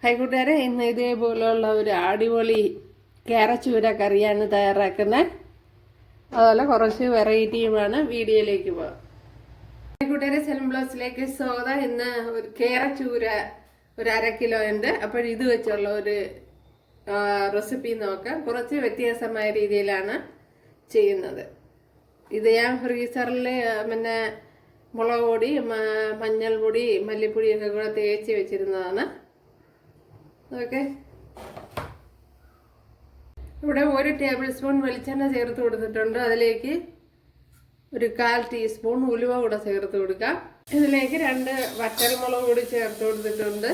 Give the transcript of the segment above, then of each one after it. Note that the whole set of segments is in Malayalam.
കൂട്ടുകാരെ, ഇന്ന് ഇതേപോലെയുള്ള ഒരു അടിപൊളി കേരച്ചൂര കറിയാണ് തയ്യാറാക്കുന്നത്. അതുപോലെ കുറച്ച് വെറൈറ്റിയുമാണ്. വീഡിയോയിലേക്ക് പോകാം. കൂട്ടുകാരെ, സെലം ബ്ലോസിലേക്ക് സ്വാഗതം. ഇന്ന് ഒരു കേരച്ചൂര ഒരു 1/2 കിലോ ഉണ്ട്. അപ്പോൾ ഇത് വെച്ചുള്ള ഒരു റെസിപ്പി നോക്കാം. കുറച്ച് വ്യത്യാസമായ രീതിയിലാണ് ചെയ്യുന്നത്. ഇത് ഞാൻ ഫ്രീസറിൽ പിന്നെ മുളക് പൊടി, മഞ്ഞൾപ്പൊടി, മല്ലിപ്പൊടിയൊക്കെ കൂടെ തേച്ച് വെച്ചിരുന്നതാണ്. ഓക്കെ, ഇവിടെ 1 ടേബിൾ സ്പൂൺ വെളിച്ചെണ്ണ ചേർത്ത് കൊടുത്തിട്ടുണ്ട്. അതിലേക്ക് ഒരു 1/4 ടീസ്പൂൺ ഉലുവ കൂടെ ചേർത്ത് കൊടുക്കാം. ഇതിലേക്ക് 2 വറ്റൽമുളക് കൂടി ചേർത്ത് കൊടുത്തിട്ടുണ്ട്.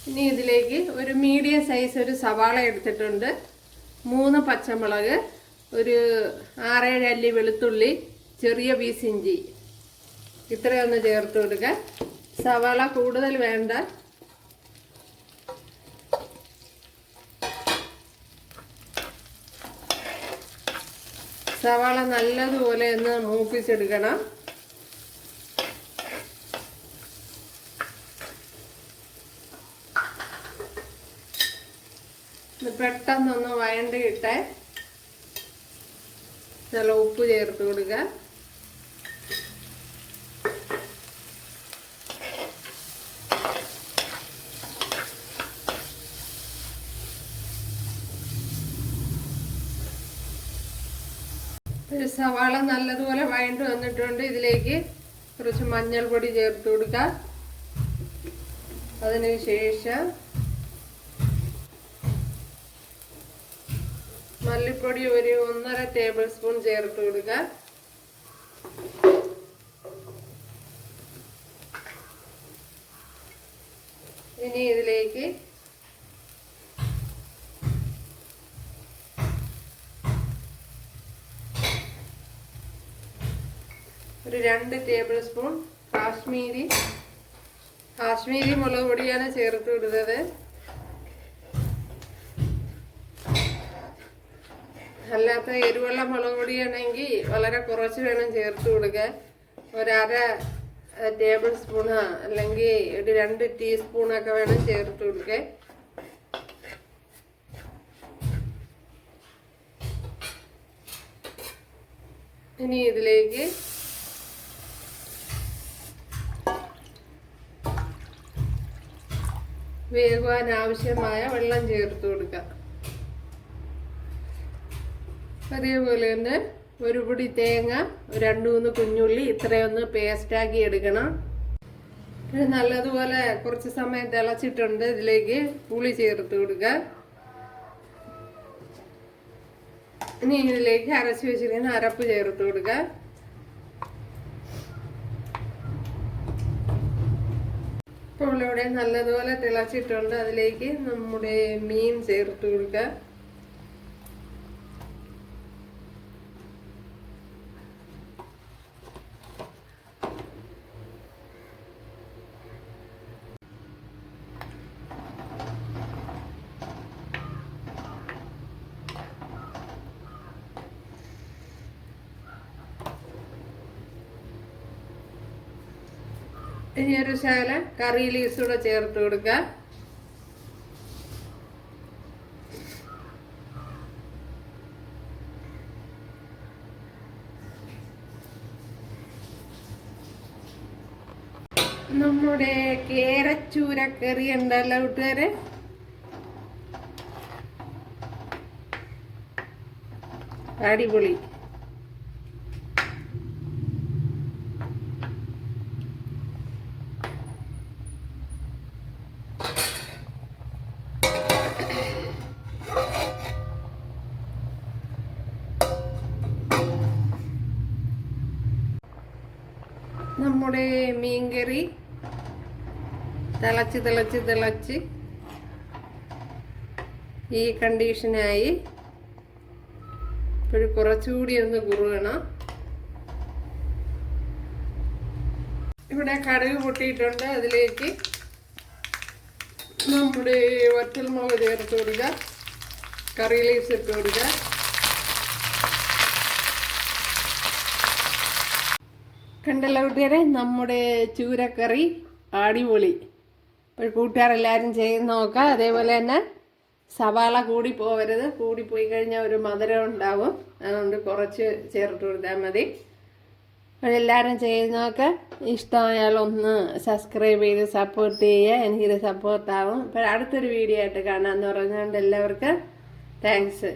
ഇനി ഇതിലേക്ക് ഒരു മീഡിയം സൈസ് ഒരു സവാള എടുത്തിട്ടുണ്ട്, 3 പച്ചമുളക്, ഒരു 6-7 അല്ലി വെളുത്തുള്ളി, ചെറിയ പീസ് ഇഞ്ചി, ഇത്രയൊന്ന് ചേർത്ത് കൊടുക്കുക. സവാള കൂടുതൽ വേണ്ട. സവാള നല്ലതുപോലെ ഒന്ന് മൂപ്പിച്ചെടുക്കണം. പെട്ടെന്നൊന്ന് വഴണ്ടിയിട്ടേ നല്ല ഉപ്പ് ചേർത്ത് കൊടുക്കുക. ഒരു സവാള നല്ലതുപോലെ വഴണ്ട് വന്നിട്ടുണ്ട്. ഇതിലേക്ക് കുറച്ച് മഞ്ഞൾപ്പൊടി ചേർത്ത് കൊടുക്കുക. അതിനുശേഷം മല്ലിപ്പൊടി ഒരു 1.5 ടേബിൾ സ്പൂൺ ചേർത്ത് കൊടുക്കുക. ഇനി ഇതിലേക്ക് ഒരു 2 ടേബിൾ സ്പൂൺ കാശ്മീരി മുളക് പൊടിയാണ് ചേർത്ത് കൊടുത്തത്. അല്ലാത്ത എരിവുള്ള മുളക് പൊടിയാണെങ്കിൽ വളരെ കുറച്ച് വേണം ചേർത്ത് കൊടുക്കാൻ. 1/2 ടേബിൾ സ്പൂണ് അല്ലെങ്കിൽ ഒരു 2 ടീസ്പൂണൊക്കെ വേണം ചേർത്ത് കൊടുക്കാൻ. ഇനി ഇതിലേക്ക് വേകുവാൻ ആവശ്യമായ വെള്ളം ചേർത്ത് കൊടുക്കാം. അതേപോലെ തന്നെ ഒരു പൊടി തേങ്ങ, 2-3 കുഞ്ഞുള്ളി, ഇത്രയൊന്ന് പേസ്റ്റാക്കി എടുക്കണം. ഇത് നല്ലതുപോലെ കുറച്ച് സമയം തിളച്ചിട്ടുണ്ട്. ഇതിലേക്ക് പുളി ചേർത്ത് കൊടുക്കുക. ഇനി ഇതിലേക്ക് അരച്ച് വെച്ചിരിക്കുന്ന അരപ്പ് ചേർത്ത് കൊടുക്കുക. ഇപ്പോൾ ഇവിടെ നല്ലതുപോലെ തിളച്ചിട്ടുണ്ട്. അതിലേക്ക് നമ്മുടെ മീൻ ചേർത്ത് കൊടുക്കുക. ഇനി ഒരു ശകല കറി ലീവ്സ് കൂടെ ചേർത്ത് കൊടുക്കുക. നമ്മുടെ കേരച്ചൂര കറി ഉണ്ടല്ലോ കൂട്ടുകാരെ, അടിപൊളി. നമ്മുടെ മീൻകറി തിളച്ച് ഈ കണ്ടീഷനായി. ഇപ്പോഴും കുറച്ചുകൂടി ഒന്ന് കുറുകണം. ഇവിടെ കടുക് പൊട്ടിയിട്ടുണ്ട്. അതിലേക്ക് നമ്മുടെ വറ്റൽമുളക് ചേർത്ത് കൊടുക്കുക, കറി ലീവ്സ് ഇട്ട് കൊടുക്കുക. കണ്ടല്ലോ കൂട്ടുകാരെ, നമ്മുടെ ചൂരക്കറി അടിപൊളി. അപ്പോൾ കൂട്ടുകാരെല്ലാവരും ചെയ്ത് നോക്കാം. അതേപോലെ തന്നെ സവാള കൂടി പോവരുത്, കൂടിപ്പോയി കഴിഞ്ഞാൽ ഒരു മധുരം ഉണ്ടാവും. അതുകൊണ്ട് കുറച്ച് ചേർത്ത് കൊടുത്താൽ മതി. അതെല്ലാവരും ചെയ്ത് നോക്കാം. ഇഷ്ടമായാൽ ഒന്ന് സബ്സ്ക്രൈബ് ചെയ്ത് സപ്പോർട്ട് ചെയ്യുക, എനിക്കിത് സപ്പോർട്ടാവും. അപ്പോൾ അടുത്തൊരു വീഡിയോ ആയിട്ട് കാണാമെന്ന് പറഞ്ഞുകൊണ്ട് എല്ലാവർക്കും താങ്ക്സ്.